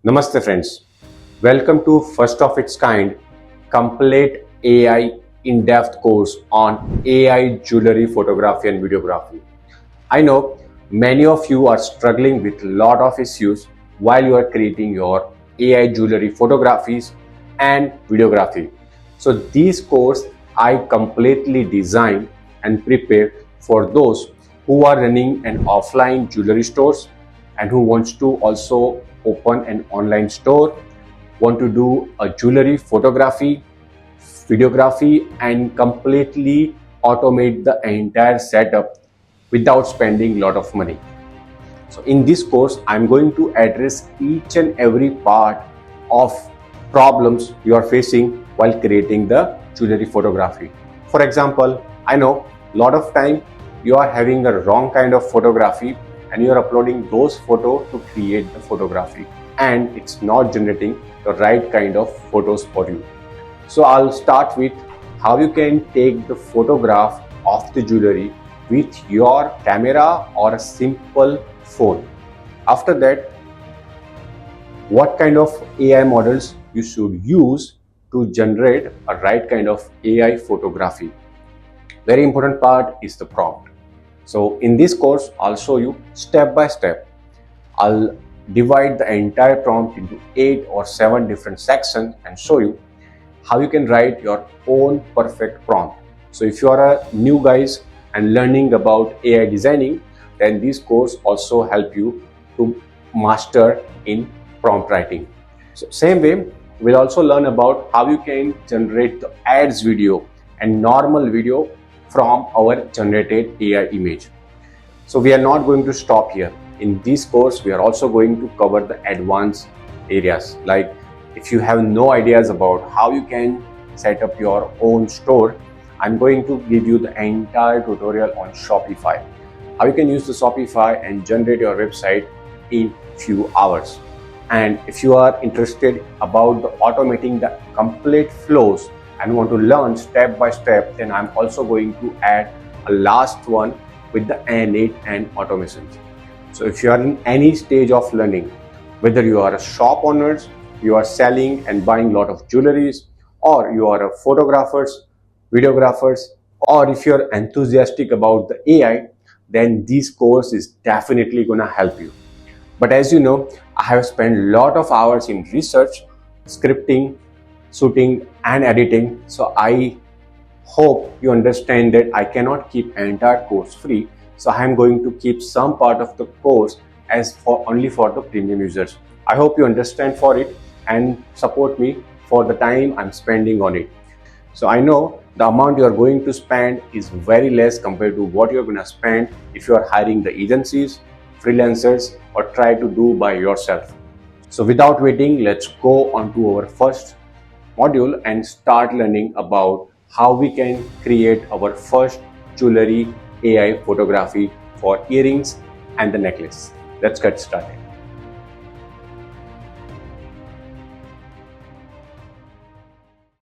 Namaste friends, welcome to first of its kind complete AI in-depth course on AI jewelry photography and videography. I know many of you are struggling with a lot of issues while you are creating your AI jewelry photographies and videography. So this course I completely designed and prepared for those who are running an offline jewelry stores and who wants to also open an online store, want to do a jewelry photography, videography and completely automate the entire setup without spending a lot of money. So in this course, I'm going to address each and every part of problems you are facing while creating the jewelry photography. For example, I know a lot of time you are having a wrong kind of photography and you are uploading those photos to create the photography and it's not generating the right kind of photos for you. So I'll start with how you can take the photograph of the jewelry with your camera or a simple phone. After that, what kind of AI models you should use to generate a right kind of AI photography. Very important part is the prompt. So in this course, I'll show you step by step. I'll divide the entire prompt into 8 or 7 different sections and show you how you can write your own perfect prompt. So if you are a new guys and learning about AI designing, then this course also help you to master in prompt writing. So same way, we'll also learn about how you can generate the ads video and normal video from our generated AI image. So we are not going to stop here. In this course, we are also going to cover the advanced areas. Like if you have no ideas about how you can set up your own store, I'm going to give you the entire tutorial on Shopify. How you can use the Shopify and generate your website in few hours. And if you are interested about the automating the complete flows and want to learn step by step, then I'm also going to add a last one with the N8N automation. So if you are in any stage of learning, whether you are a shop owners, you are selling and buying a lot of jewelries, or you are a photographers, videographers, or if you're enthusiastic about the AI, then this course is definitely gonna help you. But as you know, I have spent a lot of hours in research, scripting, shooting and editing. So I hope you understand that I cannot keep entire course free. So I am going to keep some part of the course as for only for the premium users. I hope you understand for it and support me for the time I'm spending on it. So I know the amount you are going to spend is very less compared to what you're going to spend if you are hiring the agencies, freelancers, or try to do by yourself. So without waiting, let's go on to our first module and start learning about how we can create our first jewelry AI photography for earrings and the necklace. Let's get started.